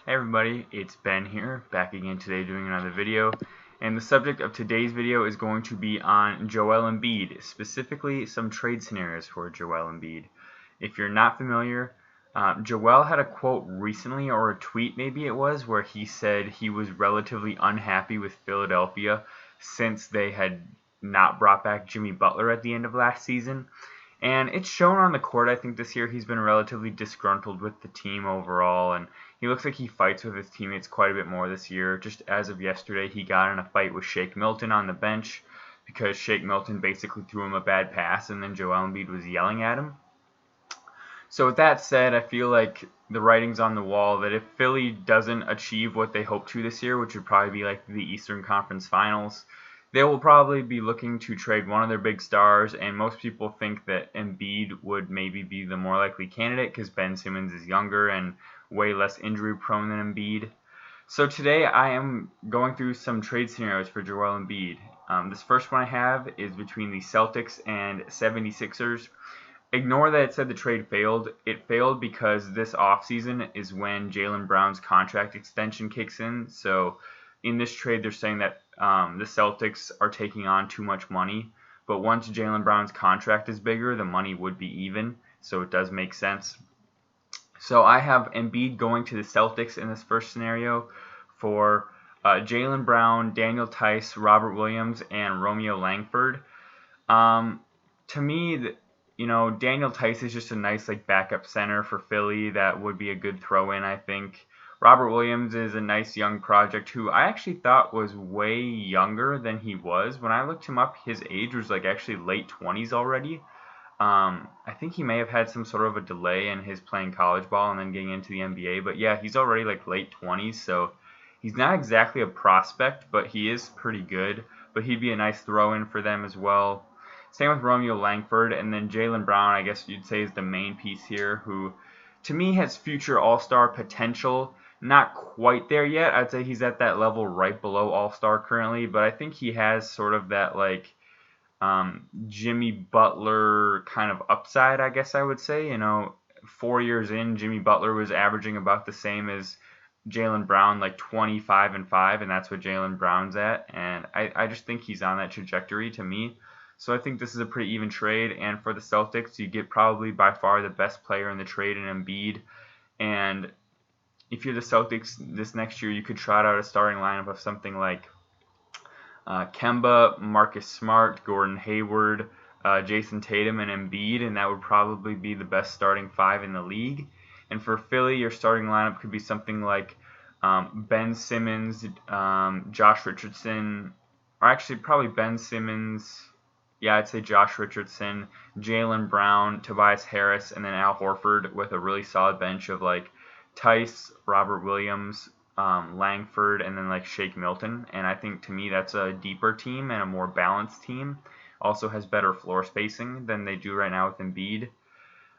Hey everybody, it's Ben here, back again today doing another video. And the subject of today's video is going to be on Joel Embiid, specifically some trade scenarios for Joel Embiid. If you're not familiar, Joel had a quote recently, or a tweet maybe it was, where he said he was relatively unhappy with Philadelphia since they had not brought back Jimmy Butler at the end of last season. And it's shown on the court. I think this year he's been relatively disgruntled with the team overall, and he looks like he fights with his teammates quite a bit more this year. Just as of yesterday, he got in a fight with Shake Milton on the bench because Shake Milton basically threw him a bad pass, and then Joel Embiid was yelling at him. So with that said, I feel like the writing's on the wall that if Philly doesn't achieve what they hope to this year, which would probably be like the Eastern Conference Finals, they will probably be looking to trade one of their big stars, and most people think that Embiid would maybe be the more likely candidate because Ben Simmons is younger and way less injury prone than Embiid. So today I am going through some trade scenarios for Joel Embiid. This first one I have is between the Celtics and 76ers. Ignore that it said the trade failed. It failed because this offseason is when Jaylen Brown's contract extension kicks in. So in this trade, they're saying that the Celtics are taking on too much money. But once Jaylen Brown's contract is bigger, the money would be even. So it does make sense. So I have Embiid going to the Celtics in this first scenario for Jaylen Brown, Daniel Tice, Robert Williams, and Romeo Langford. To me, Daniel Tice is just a nice backup center for Philly that would be a good throw-in, I think. Robert Williams is a nice young project who I actually thought was way younger than he was. When I looked him up, his age was actually late 20s already. I think he may have had some sort of a delay in his playing college ball and then getting into the NBA. But yeah, he's already late 20s, so he's not exactly a prospect, but he is pretty good. But he'd be a nice throw-in for them as well. Same with Romeo Langford, and then Jaylen Brown, I guess you'd say, is the main piece here, who to me has future All-Star potential. Not quite there yet. I'd say he's at that level right below All-Star currently, but I think he has sort of that Jimmy Butler kind of upside, I guess I would say. 4 years in, Jimmy Butler was averaging about the same as Jaylen Brown, 25-5, and that's what Jaylen Brown's at. And I just think he's on that trajectory to me. So I think this is a pretty even trade. And for the Celtics, you get probably by far the best player in the trade in Embiid. And if you're the Celtics this next year, you could trot out a starting lineup of something like Kemba, Marcus Smart, Gordon Hayward, Jason Tatum, and Embiid, and that would probably be the best starting five in the league. And for Philly, your starting lineup could be something like Ben Simmons, Josh Richardson, or actually probably Ben Simmons. Yeah, I'd say Josh Richardson, Jaylen Brown, Tobias Harris, and then Al Horford with a really solid bench of Tice, Robert Williams, Langford, and then Shake Milton. And I think to me that's a deeper team and a more balanced team. Also has better floor spacing than they do right now with Embiid.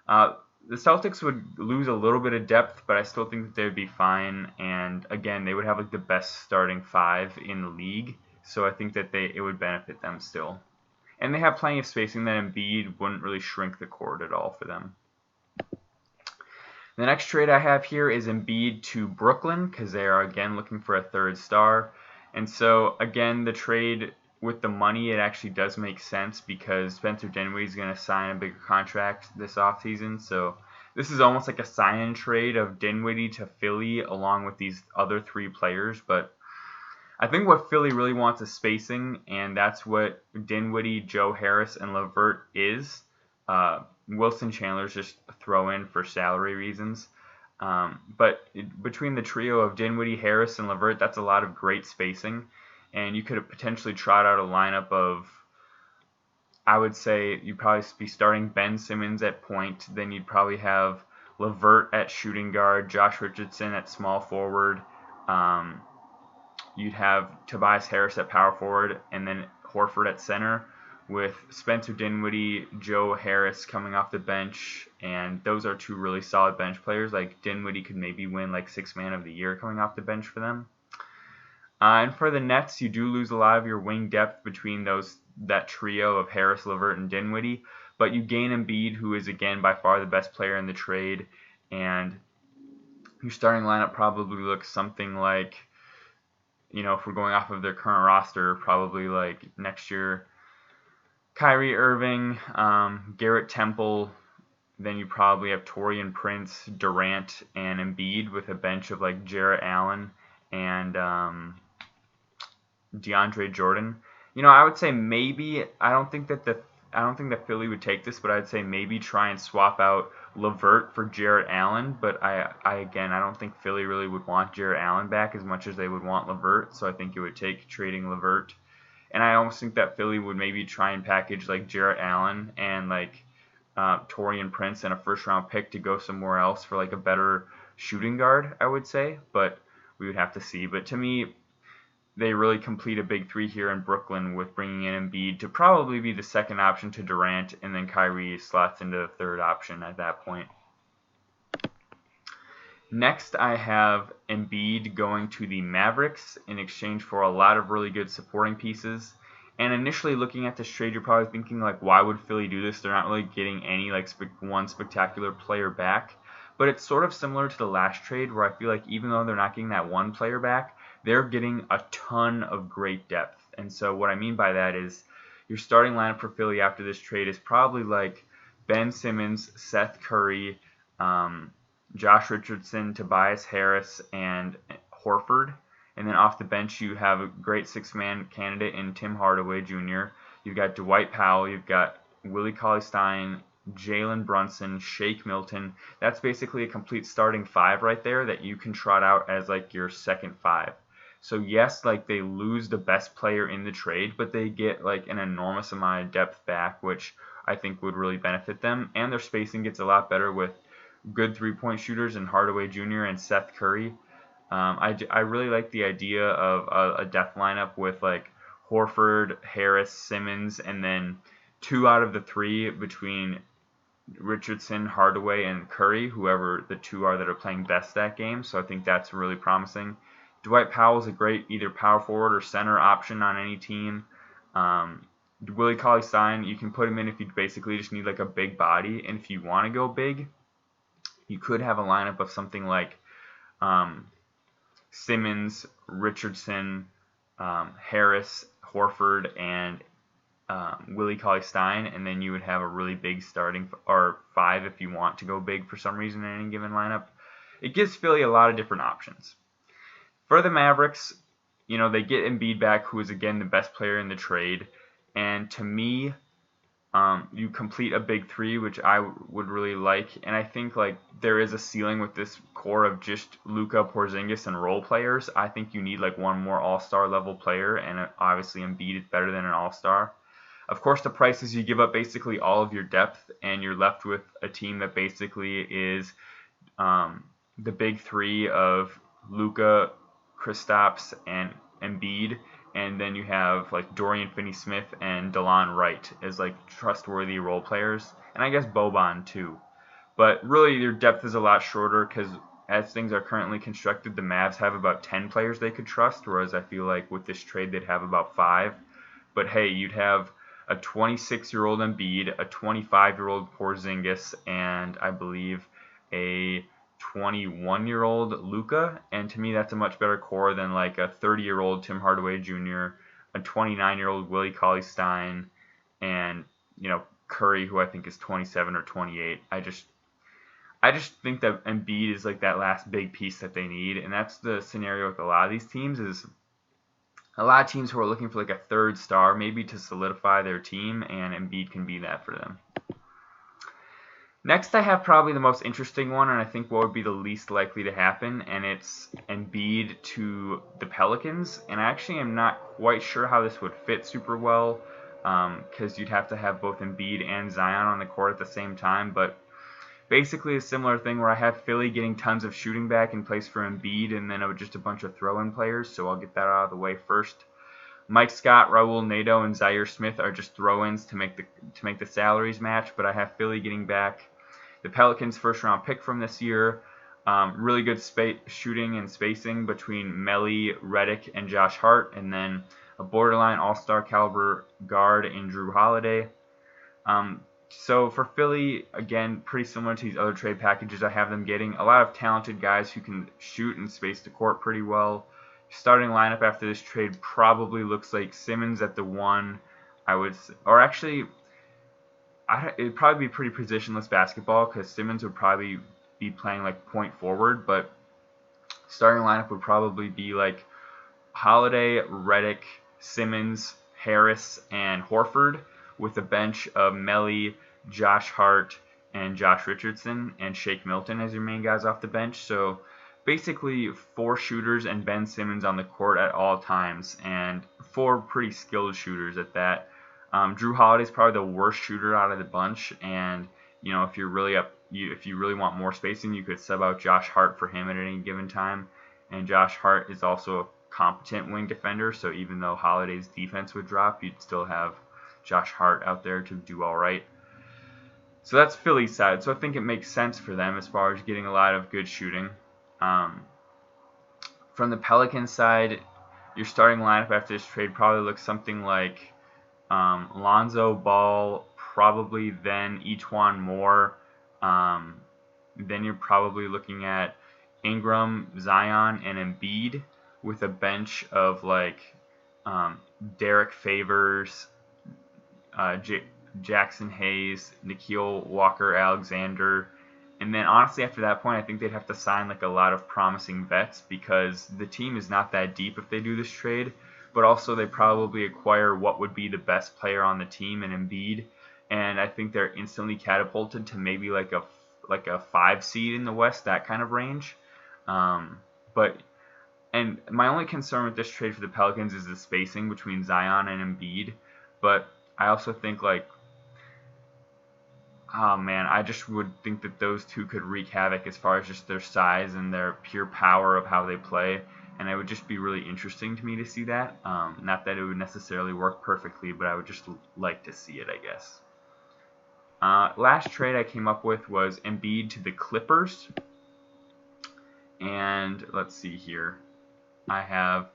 The Celtics would lose a little bit of depth, but I still think that they would be fine. And again, they would have the best starting five in the league. So I think that it would benefit them still. And they have plenty of spacing that Embiid wouldn't really shrink the court at all for them. The next trade I have here is Embiid to Brooklyn because they are again looking for a third star. And so again, the trade with the money, it actually does make sense because Spencer Dinwiddie is going to sign a bigger contract this offseason. So this is almost like a sign-in trade of Dinwiddie to Philly along with these other three players. But I think what Philly really wants is spacing, and that's what Dinwiddie, Joe Harris, and LeVert is. Wilson Chandler's just a throw-in for salary reasons. But between the trio of Dinwiddie, Harris, and LeVert, that's a lot of great spacing. And you could potentially trot out a lineup of, I would say, you'd probably be starting Ben Simmons at point. Then you'd probably have LeVert at shooting guard, Josh Richardson at small forward. You'd have Tobias Harris at power forward, and then Horford at center, with Spencer Dinwiddie, Joe Harris coming off the bench, and those are two really solid bench players. Dinwiddie could maybe win Sixth Man of the Year coming off the bench for them. And for the Nets, you do lose a lot of your wing depth between that trio of Harris, LeVert, and Dinwiddie, but you gain Embiid, who is again by far the best player in the trade, and Your starting lineup probably looks something like, if we're going off of their current roster, probably like next year, Kyrie Irving, Garrett Temple. Then you probably have Taurean Prince, Durant, and Embiid with a bench of like Jarrett Allen and DeAndre Jordan. I would say maybe I don't think that Philly would take this, but I'd say maybe try and swap out LeVert for Jarrett Allen. But again, I don't think Philly really would want Jarrett Allen back as much as they would want LeVert. So I think it would take trading LeVert. And I almost think that Philly would maybe try and package like Jarrett Allen and like Taurean Prince and a first-round pick to go somewhere else for like a better shooting guard, I would say. But we would have to see. But to me, they really complete a big three here in Brooklyn with bringing in Embiid to probably be the second option to Durant, and then Kyrie slots into the third option at that point. Next, I have Embiid going to the Mavericks in exchange for a lot of really good supporting pieces. And initially looking at this trade, you're probably thinking, like, why would Philly do this? They're not really getting any, like, one spectacular player back. But it's sort of similar to the last trade where I feel like even though they're not getting that one player back, they're getting a ton of great depth. And so what I mean by that is your starting lineup for Philly after this trade is probably like Ben Simmons, Seth Curry, Josh Richardson, Tobias Harris, and Horford. And then off the bench, you have a great six-man candidate in Tim Hardaway Jr. You've got Dwight Powell. You've got Willie Cauley-Stein, Jalen Brunson, Shake Milton. That's basically a complete starting five right there that you can trot out as like your second five. So yes, like they lose the best player in the trade, but they get like an enormous amount of depth back, which I think would really benefit them. And their spacing gets a lot better with good three-point shooters in Hardaway Jr. and Seth Curry. I really like the idea of a depth lineup with like Horford, Harris, Simmons, and then two out of the three between Richardson, Hardaway, and Curry, whoever the two are that are playing best that game. So I think that's really promising. Dwight Powell is a great either power forward or center option on any team. Willie Cauley-Stein, you can put him in if you basically just need like a big body. And if you want to go big, you could have a lineup of something like Simmons, Richardson, Harris, Horford, and Willie Cauley-Stein, and then you would have a really big starting or five if you want to go big for some reason in any given lineup. It gives Philly a lot of different options. For the Mavericks, they get Embiid back, who is again the best player in the trade, and to me, you complete a big three, which I would really like, and I think like there is a ceiling with this core of just Luka, Porzingis, and role players. I think you need like one more all-star level player, and obviously Embiid is better than an all-star. Of course, the price is you give up basically all of your depth, and you're left with a team that basically is the big three of Luka, Kristaps, and Embiid, and then you have like Dorian Finney-Smith and DeLon Wright as like trustworthy role players, and I guess Boban too. But really, your depth is a lot shorter because as things are currently constructed, the Mavs have about 10 players they could trust, whereas I feel like with this trade they'd have about 5. But hey, you'd have a 26-year-old Embiid, a 25-year-old Porzingis, and I believe a 21-year-old Luka, and to me that's a much better core than like a 30-year-old Tim Hardaway Jr., a 29-year-old Willie Cauley-Stein, and Curry, who I think is 27 or 28. I just think that Embiid is like that last big piece that they need, and that's the scenario with a lot of these teams. Is a lot of teams who are looking for like a third star maybe to solidify their team, and Embiid can be that for them. Next, I have probably the most interesting one, and I think what would be the least likely to happen, and it's Embiid to the Pelicans. And I actually am not quite sure how this would fit super well, because you'd have to have both Embiid and Zion on the court at the same time. But basically a similar thing where I have Philly getting tons of shooting back in place for Embiid, and then just a bunch of throw-in players, so I'll get that out of the way first. Mike Scott, Raul Neto, and Zaire Smith are just throw-ins to make the salaries match, but I have Philly getting back the Pelicans' first-round pick from this year, really good shooting and spacing between Melly, Redick, and Josh Hart, and then a borderline all-star caliber guard in Drew Holiday. So for Philly, again, pretty similar to these other trade packages, I have them getting a lot of talented guys who can shoot and space the court pretty well. Starting lineup after this trade probably looks like Simmons at the 1. Or actually, it'd probably be pretty positionless basketball because Simmons would probably be playing like point forward, but starting lineup would probably be like Holiday, Redick, Simmons, Harris, and Horford, with a bench of Melly, Josh Hart, and Josh Richardson, and Shake Milton as your main guys off the bench. So basically 4 shooters and Ben Simmons on the court at all times, and 4 pretty skilled shooters at that. Drew Holiday's probably the worst shooter out of the bunch, and if you're really if you really want more spacing, you could sub out Josh Hart for him at any given time. And Josh Hart is also a competent wing defender, so even though Holiday's defense would drop, you'd still have Josh Hart out there to do all right. So that's Philly's side. So I think it makes sense for them as far as getting a lot of good shooting. From the Pelicans side, your starting lineup after this trade probably looks something like Lonzo Ball, probably then Etuan Moore. Then you're probably looking at Ingram, Zion, and Embiid, with a bench of like Derek Favors, Jackson Hayes, Nickeil Walker-Alexander. And then honestly after that point, I think they'd have to sign like a lot of promising vets because the team is not that deep if they do this trade. But also they probably acquire what would be the best player on the team in Embiid. And I think they're instantly catapulted to maybe like a 5 seed in the West, that kind of range. And my only concern with this trade for the Pelicans is the spacing between Zion and Embiid. But I also think I just would think that those two could wreak havoc as far as just their size and their pure power of how they play. And it would just be really interesting to me to see that. Not that it would necessarily work perfectly, but I would just like to see it, I guess. Last trade I came up with was Embiid to the Clippers. And let's see here. I have,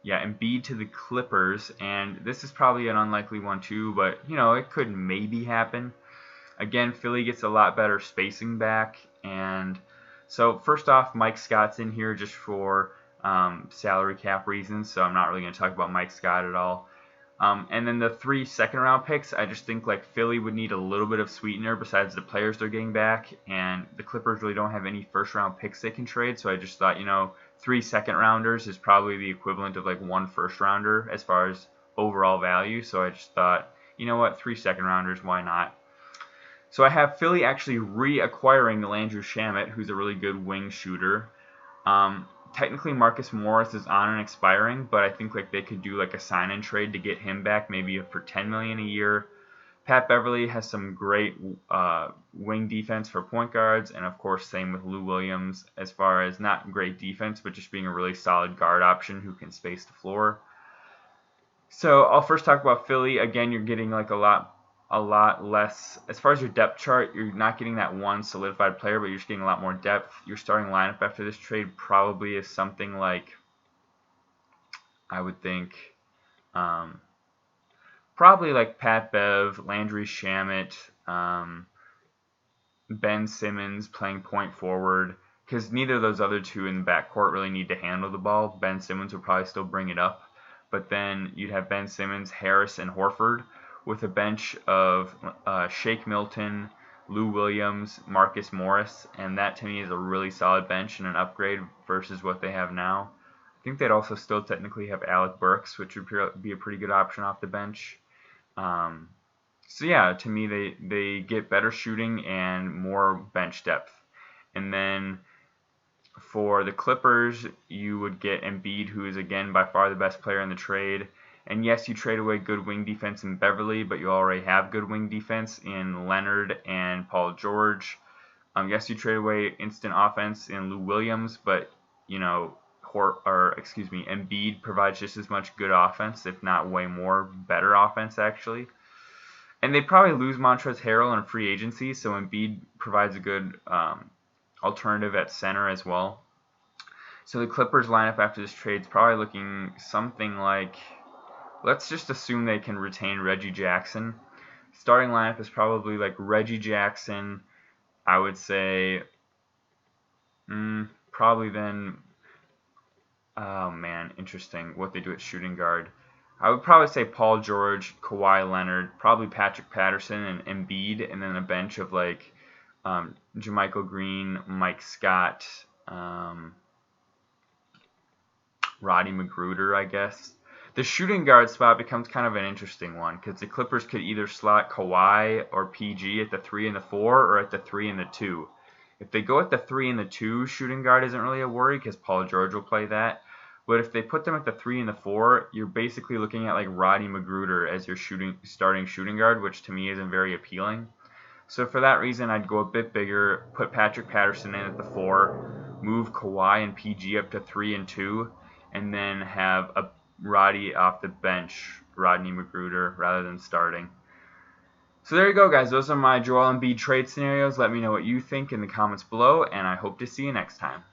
Embiid to the Clippers. And this is probably an unlikely one too, but, it could maybe happen. Again, Philly gets a lot better spacing back. And so first off, Mike Scott's in here just for salary cap reasons, so I'm not really going to talk about Mike Scott at all. And then the 3 second-round picks, I just think like Philly would need a little bit of sweetener besides the players they're getting back, and the Clippers really don't have any first-round picks they can trade, so I just thought, 3 second-rounders is probably the equivalent of like 1 first-rounder as far as overall value, so I just thought, 3 second-rounders, why not? So I have Philly actually reacquiring Landry Shamet, who's a really good wing shooter. Technically Marcus Morris is on and expiring, but I think like they could do like a sign-in trade to get him back, maybe for $10 million a year. Pat Beverly has some great wing defense for point guards, and of course same with Lou Williams as far as not great defense, but just being a really solid guard option who can space the floor. So I'll first talk about Philly. Again, you're getting like a lot less as far as your depth chart. You're not getting that one solidified player, but you're just getting a lot more depth. Your starting lineup after this trade probably is something like, I would think, probably like Pat Bev, Landry Shamet, Ben Simmons playing point forward, because neither of those other two in the backcourt really need to handle the ball. Ben Simmons would probably still bring it up, but then you'd have Ben Simmons, Harris, and Horford, with a bench of Shake Milton, Lou Williams, Marcus Morris, and that to me is a really solid bench and an upgrade versus what they have now. I think they'd also still technically have Alec Burks, which would be a pretty good option off the bench. So yeah, to me they get better shooting and more bench depth. And then for the Clippers, you would get Embiid, who is again by far the best player in the trade. And yes, you trade away good wing defense in Beverly, but you already have good wing defense in Leonard and Paul George. Yes, you trade away instant offense in Lou Williams, but Embiid provides just as much good offense, if not way more better offense actually. And they probably lose Montrezl Harrell in free agency, so Embiid provides a good alternative at center as well. So the Clippers lineup after this trade is probably looking something like, let's just assume they can retain Reggie Jackson. starting lineup is probably like Reggie Jackson. I would say probably then. Oh man, interesting what they do at shooting guard. I would probably say Paul George, Kawhi Leonard, probably Patrick Patterson and Embiid, and then a bench of like JaMychal Green, Mike Scott, Roddy Magruder, I guess. The shooting guard spot becomes kind of an interesting one because the Clippers could either slot Kawhi or PG at the 3 and the 4 or at the 3 and the 2. If they go at the 3 and the 2, shooting guard isn't really a worry because Paul George will play that. But if they put them at the 3 and the 4, you're basically looking at like Roddy Magruder as your starting shooting guard, which to me isn't very appealing. So for that reason, I'd go a bit bigger, put Patrick Patterson in at the 4, move Kawhi and PG up to 3 and 2, and then have a Roddy off the bench, Rodney Magruder, rather than starting. So there you go, guys. Those are my Joel Embiid trade scenarios. Let me know what you think in the comments below, and I hope to see you next time.